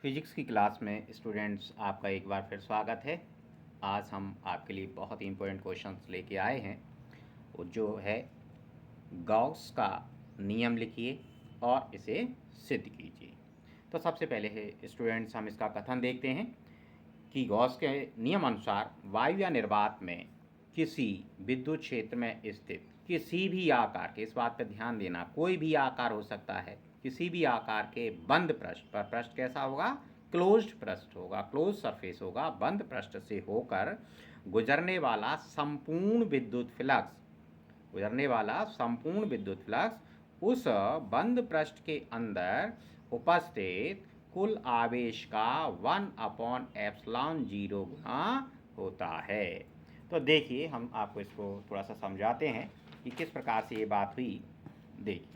Physics की class में students आपका एक बार फिर स्वागत है। आज हम आपके लिए बहुत ही इम्पोर्टेंट क्वेश्चंस लेके आए हैं। वो जो है गॉस का नियम लिखिए और इसे सिद्ध कीजिए। तो सबसे पहले है स्टूडेंट्स हम इसका कथन देखते हैं कि गॉस के नियम अनुसार वायु या निर्वात में किसी विद्युत क्षेत्र में स्थित किसी भी आकार के, इस बात पर ध्यान देना, कोई भी आकार हो सकता है, किसी भी आकार के बंद पृष्ठ पर, पृष्ठ कैसा होगा? क्लोज्ड पृष्ठ होगा, क्लोज सरफेस होगा, बंद पृष्ठ से होकर गुजरने वाला संपूर्ण विद्युत फ्लक्स, उस बंद पृष्ठ के अंदर उपस्थित कुल आवेश का 1/ε0 गुना होता है। तो देखिए, हम आपको इसको थोड़ा सा समझाते हैं कि किस प्रकार से ये बात हुई। देखिए,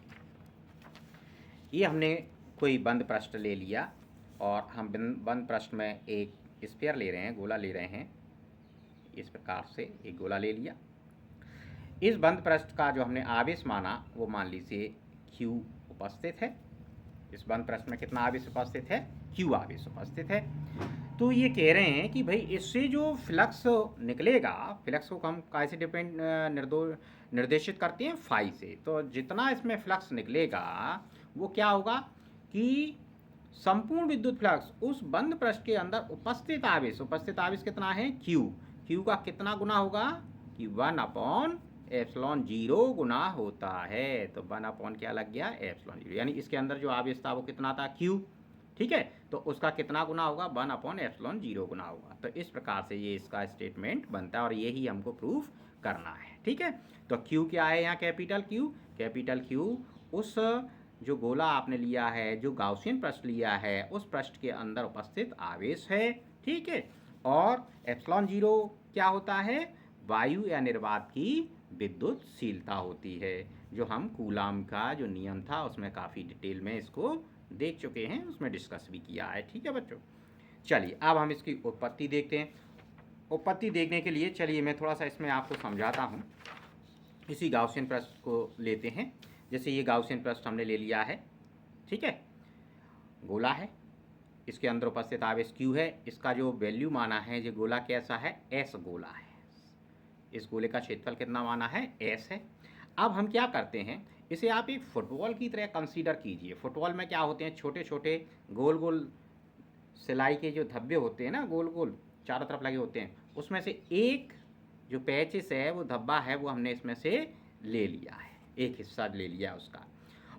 ये हमने कोई बंद पृष्ठ ले लिया और हम बंद पृष्ठ में एक स्फीयर ले रहे हैं, गोला ले रहे हैं। इस प्रकार से एक गोला ले लिया। इस बंद पृष्ठ का जो हमने आवेश माना वो मान लीजिए Q उपस्थित है। इस बंद पृष्ठ में कितना आवेश उपस्थित है? Q आवेश उपस्थित है। तो ये कह रहे हैं कि भाई इससे जो फ्लक्स निकलेगा, फ्लक्स को हम कैसे निर्देशित करते हैं? फाई से। तो जितना इसमें फ्लक्स निकलेगा वो क्या होगा कि संपूर्ण विद्युत फ्लक्स उस बंद पृष्ठ के अंदर उपस्थित आवेश कितना है? Q का कितना गुना होगा कि 1/ε0 गुना होता है। तो 1 क्या लग गया? ε0, यानी इसके अंदर जो आवेश था वो कितना था? Q। ठीक है, तो उसका कितना गुना होगा? 1/ε0 गुना होगा। तो इस प्रकार से ये इसका स्टेटमेंट बनता है और यही हमको प्रूफ करना है। ठीक है, तो Q क्या है यहाँ? कैपिटल Q उस जो गोला आपने लिया है, जो गाउसियन पृष्ठ लिया है, उस पृष्ठ के अंदर उपस्थित आवेश है। ठीक है, और ε0 क्या होता है? वायु या निर्वात की विद्युतशीलता होती है, जो हम कूलाम का जो नियम था उसमें काफ़ी डिटेल में इसको देख चुके हैं, उसमें डिस्कस भी किया है। ठीक है बच्चों, चलिए अब हम इसकी उत्पत्ति देखते हैं। उत्पत्ति देखने के लिए चलिए मैं थोड़ा सा इसमें आपको समझाता हूँ। इसी गाउसियन पृष्ठ को लेते हैं। जैसे ये गाउसियन पृष्ठ हमने ले लिया है, ठीक है, गोला है, इसके अंदर उपस्थित आवेश Q है। इसका जो वैल्यू माना है, ये गोला कैसा है? S गोला है। इस गोले का क्षेत्रफल कितना माना है? S है। अब हम क्या करते हैं, इसे आप एक फुटबॉल की तरह कंसीडर कीजिए। फुटबॉल में क्या होते हैं? छोटे छोटे गोल गोल सिलाई के जो धब्बे होते हैं ना, गोल गोल चारों तरफ लगे होते हैं, उसमें से एक जो पैचेस है, वो धब्बा है, वो हमने इसमें से ले लिया है, एक हिस्सा ले लिया उसका,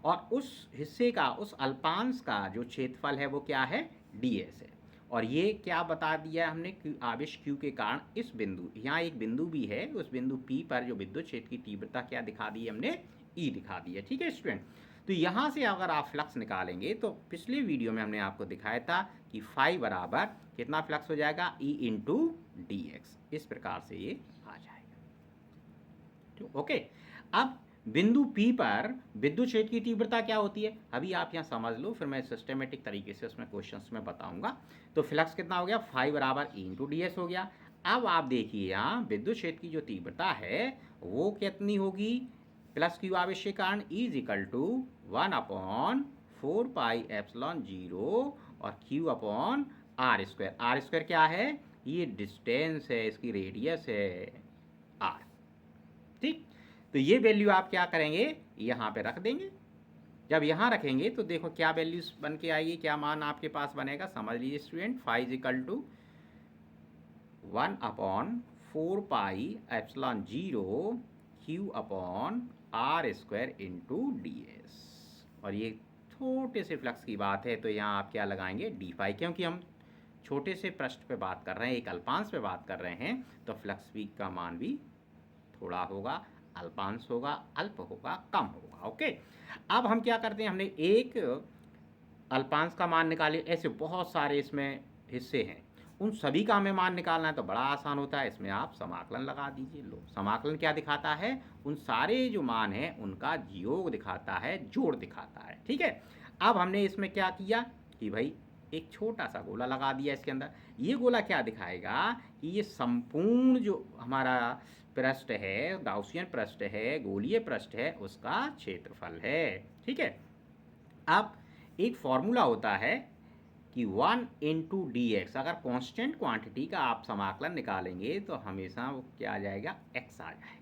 और उस हिस्से का, उस अल्पांश का जो क्षेत्रफल है वो क्या है? ds है। और ये क्या बता दिया हमने कि आवेश Q के कारण इस बिंदु, यहाँ एक बिंदु भी है, उस बिंदु P पर जो विद्युत क्षेत्र की तीव्रता क्या दिखा दी हमने? E दिखा दी है। ठीक है स्टूडेंट, तो यहाँ से अगर आप फ्लक्स निकालेंगे तो पिछले वीडियो में हमने आपको दिखाया था कि फाई बराबर कितना फ्लक्स हो जाएगा? E into dx। इस प्रकार से ये आ जाएगा। तो ओके, अब बिंदु P पर विद्युत क्षेत्र की तीव्रता क्या होती है? अभी आप यहाँ समझ लो, फिर मैं सिस्टमेटिक तरीके से उसमें क्वेश्चंस में बताऊंगा। तो फ्लक्स कितना हो गया? फाई बराबर E इंटू ds हो गया। अब आप देखिए यहाँ विद्युत क्षेत्र की जो तीव्रता है वो कितनी होगी? प्लस Q आवेश के कारण E इज इक्वल टू 1/4πε0 और Q/r²। r² क्या है? ये डिस्टेंस है, इसकी रेडियस है r। ठीक, तो ये वैल्यू आप क्या करेंगे? यहाँ पे रख देंगे। जब यहाँ रखेंगे तो देखो क्या वैल्यूज बन के आएगी, क्या मान आपके पास बनेगा, समझ लीजिए student. Phi is equal to 1/4πε0 Q/r² into ds। और ये छोटे से फ्लक्स की बात है, तो यहाँ आप क्या लगाएंगे? डी फाई, क्योंकि हम छोटे से पृष्ठ पे बात कर रहे हैं, एक अल्पांश पे बात कर रहे हैं, तो फ्लक्स भी का मान भी थोड़ा होगा, अल्पांश होगा, अल्प होगा, कम होगा। ओके, अब हम क्या करते हैं, हमने एक अल्पांश का मान निकाले, ऐसे बहुत सारे इसमें हिस्से हैं, उन सभी का हमें मान निकालना है तो बड़ा आसान होता है, इसमें आप समाकलन लगा दीजिए। लो, समाकलन क्या दिखाता है? उन सारे जो मान हैं उनका योग दिखाता है, जोड़ दिखाता है। ठीक है, अब हमने इसमें क्या किया कि भाई एक छोटा सा गोला लगा दिया इसके अंदर। ये गोला क्या दिखाएगा कि ये संपूर्ण जो हमारा पृष्ठ है, गाउसियन पृष्ठ है, गोलीय पृष्ठ है, उसका क्षेत्रफल है। ठीक है, अब एक फॉर्मूला होता है कि 1 इंटू डी एक्स, अगर कांस्टेंट क्वांटिटी का आप समाकलन निकालेंगे तो हमेशा वो क्या आ जाएगा, x आ जाएगा।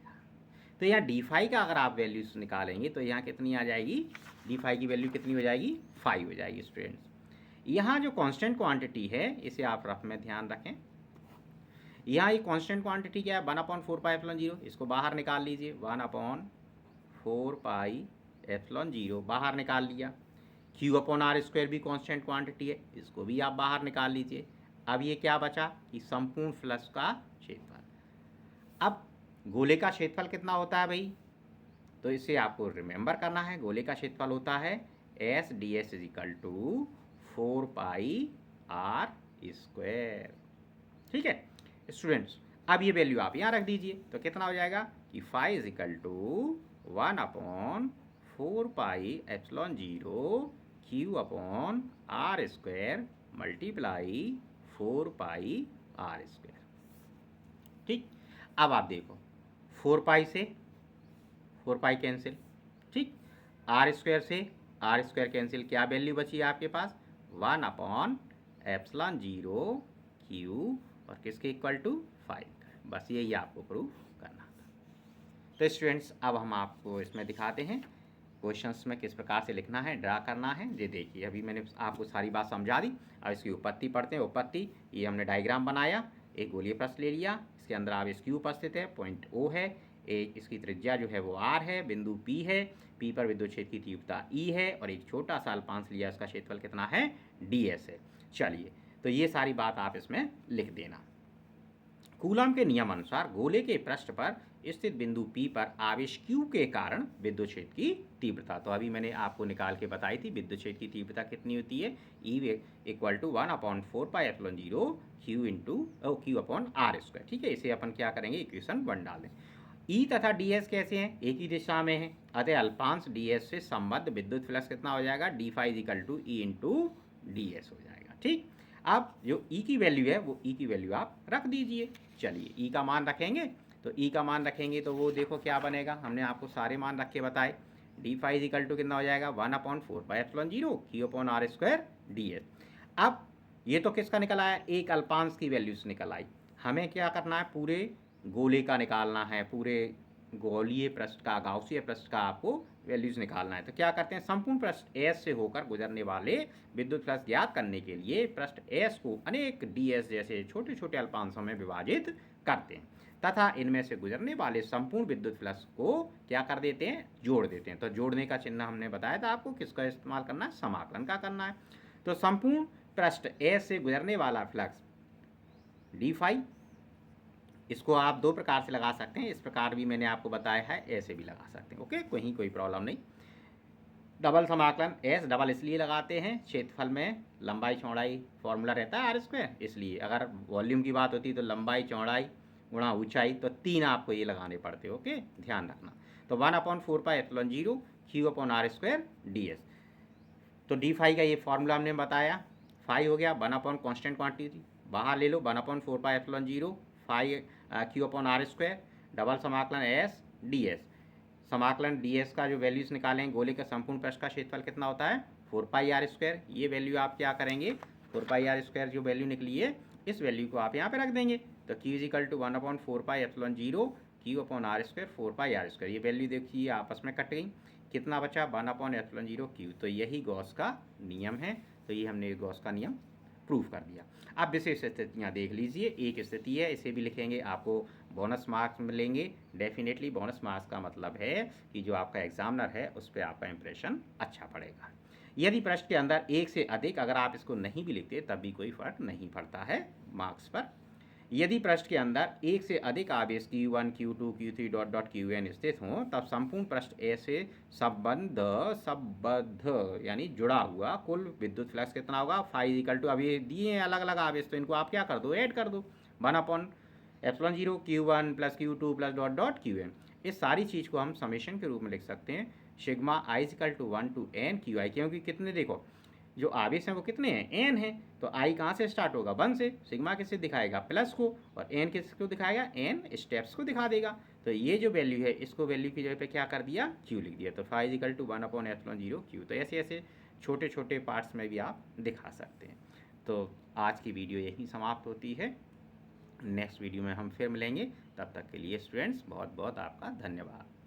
तो यहाँ डी फाई का अगर आप वैल्यूज निकालेंगे तो यहाँ कितनी आ जाएगी, डी फाई की वैल्यू कितनी हो जाएगी, 5 हो जाएगी स्टूडेंट्स। यहाँ जो कांस्टेंट क्वांटिटी है इसे आप रफ में ध्यान रखें। यहाँ ये कांस्टेंट क्वांटिटी क्या है, 1/4 पाई एप्सिलॉन 0, इसको बाहर निकाल लीजिए। 1/4 पाई एप्सिलॉन 0 बाहर निकाल लिया। Q/r² भी कांस्टेंट क्वांटिटी है, इसको भी आप बाहर निकाल लीजिए। अब ये क्या बचा कि संपूर्ण फ्लक्स का क्षेत्रफल। अब गोले का क्षेत्रफल कितना होता है भाई, तो इसे आपको रिमेंबर करना है। गोले का क्षेत्रफल होता है S/ds = 4 पाई r²। ठीक है स्टूडेंट्स, अब ये वैल्यू आप यहाँ रख दीजिए तो कितना हो जाएगा कि phi = 1/4 pi epsilon 0 Q/r² multiply 4 pi r²। ठीक, अब आप देखो 4 पाई से 4 पाई कैंसिल, ठीक, r² से r² कैंसिल, क्या वैल्यू बची आपके पास, 1/ε0 Q और किसके इक्वल टू 5। बस यही आपको प्रूफ करना था। तो स्टूडेंट्स अब हम आपको इसमें दिखाते हैं क्वेश्चंस में किस प्रकार से लिखना है, ड्रा करना है। ये देखिए अभी मैंने आपको सारी बात समझा दी। अब इसकी उत्पत्ति पढ़ते हैं। उत्पत्ति, ये हमने डायग्राम बनाया, एक गोलीय पृष्ठ ले लिया, इसके अंदर आप इसकी उपस्थित है, पॉइंट O है, एक इसकी त्रिज्या जो है वो R है, बिंदु P है, P पर विद्युत क्षेत्र की तीव्रता E है और एक छोटा सा अल्पांश लिया, इसका क्षेत्रफल कितना है, ds है। चलिए तो ये सारी बात आप इसमें लिख देना। कूलम के नियम अनुसार गोले के पृष्ठ पर स्थित बिंदु P पर आवेश Q के कारण विद्युत क्षेत्र की तीव्रता, तो अभी मैंने आपको निकाल के बताई थी विद्युत क्षेत्र की तीव्रता कितनी होती है, E = 1/4 पाई एप्सिलॉन 0 Q/r²। ठीक है, इसे अपन क्या करेंगे, इक्वेशन 1 डाल दें। E तथा ds कैसे हैं, एक ही दिशा में है, अतः अल्पांश ds से संबद्ध विद्युत फ्लक्स कितना हो जाएगा, d फाई = E × ds हो जाएगा। ठीक, अब जो E की वैल्यू है वो E की वैल्यू आप रख दीजिए। चलिए E का मान रखेंगे, तो E का मान रखेंगे तो वो देखो क्या बनेगा, हमने आपको सारे मान रख के बताए। d फाई = कितना हो जाएगा, 1/4 पाई एप्सिलॉन 0 Q/r² ds। अब ये तो किसका निकल आया, एक अल्पांश की वैल्यूज निकल आई। हमें क्या करना है, पूरे गोले का निकालना है, पूरे गोलीय पृष्ठ का, गाउसीय पृष्ठ का आपको वैल्यूज निकालना है। तो क्या करते हैं, संपूर्ण पृष्ठ S से होकर गुजरने वाले विद्युत फ्लक्स ज्ञात करने के लिए पृष्ठ S को अनेक ds जैसे छोटे छोटे अल्पांशों में विभाजित करते हैं तथा इनमें से गुजरने वाले संपूर्ण विद्युत फ्लक्स को क्या कर देते हैं, जोड़ देते हैं। तो जोड़ने का चिन्ह हमने बताया था आपको, किसका इस्तेमाल करना है, समाकलन का करना है। तो संपूर्ण पृष्ठ S से गुजरने वाला फ्लक्स d फाई, इसको आप दो प्रकार से लगा सकते हैं, इस प्रकार भी मैंने आपको बताया है, ऐसे भी लगा सकते हैं। ओके, कोई प्रॉब्लम नहीं। डबल समाकलन S डबल इसलिए लगाते हैं, क्षेत्रफल में लंबाई चौड़ाई फॉर्मूला रहता है r², इसलिए अगर वॉल्यूम की बात होती तो लंबाई चौड़ाई गुणा ऊंचाई, तो 3 आपको ये लगाने पड़ते। ओके, ध्यान रखना। तो 1/4 पाई एप्सिलॉन 0 Q/r² ds। तो d फाई का ये फॉर्मूला हमने बताया, फाई हो गया 1/, कांस्टेंट क्वांटिटी बाहर ले लो, 1/4 pi epsilon 0 phi Q/r², double समाकलन S ds। समाकलन ds का जो वैल्यूज निकालें, गोले का संपूर्ण पृष्ठ का क्षेत्रफल कितना होता है, 4 पाई r²। ये वैल्यू आप क्या करेंगे, 4 पाई r² जो वैल्यू निकली है, इस वैल्यू को आप यहाँ पे रख देंगे। तो Q = 1/4 pi epsilon 0 Q/r², 4 pi r²। ये वैल्यू देखिए आपस में कट गई, कितना बचा, 1/ε0 Q। तो यही गॉस का नियम है। तो ये हमने गॉस का नियम प्रूफ कर दिया। अब विशेष स्थितियाँ देख लीजिए, एक स्थिति है, इसे भी लिखेंगे, आपको बोनस मार्क्स मिलेंगे। डेफिनेटली बोनस मार्क्स का मतलब है कि जो आपका एग्जामिनर है उस पर आपका इंप्रेशन अच्छा पड़ेगा। यदि प्रश्न के अंदर एक से अधिक, अगर आप इसको नहीं भी लिखते तब भी कोई फर्क नहीं पड़ता है मार्क्स पर। यदि पृष्ठ के अंदर एक से अधिक आवेश Q1, Q2, Q3 Qn स्थित हों, तब संपूर्ण पृष्ठ A से संबद्ध यानी जुड़ा हुआ कुल विद्युत फ्लक्स कितना होगा, फाई = अब ये दिए हैं अलग अलग आवेश, तो इनको आप क्या कर दो, ऐड कर दो, 1/ε0 Q1 + Q2 + Qn। इस सारी चीज़ को हम समेशन के रूप में लिख सकते हैं, sigma i = 1 to n Qi, क्योंकि कितने देखो जो आवेश हैं वो कितने हैं, n है, तो i कहाँ से स्टार्ट होगा, 1 से, सिग्मा किससे दिखाएगा, प्लस को, और n किसको दिखाएगा, n स्टेप्स को दिखा देगा। तो ये जो वैल्यू है, इसको वैल्यू की जगह पे क्या कर दिया, q लिख दिया। तो फाई = 1/ε0 Q। तो ऐसे ऐसे छोटे छोटे पार्ट्स में भी आप दिखा सकते हैं। तो आज की वीडियो यहीं समाप्त होती है। नेक्स्ट वीडियो में हम फिर मिलेंगे, तब तक के लिए स्टूडेंट्स बहुत बहुत आपका धन्यवाद।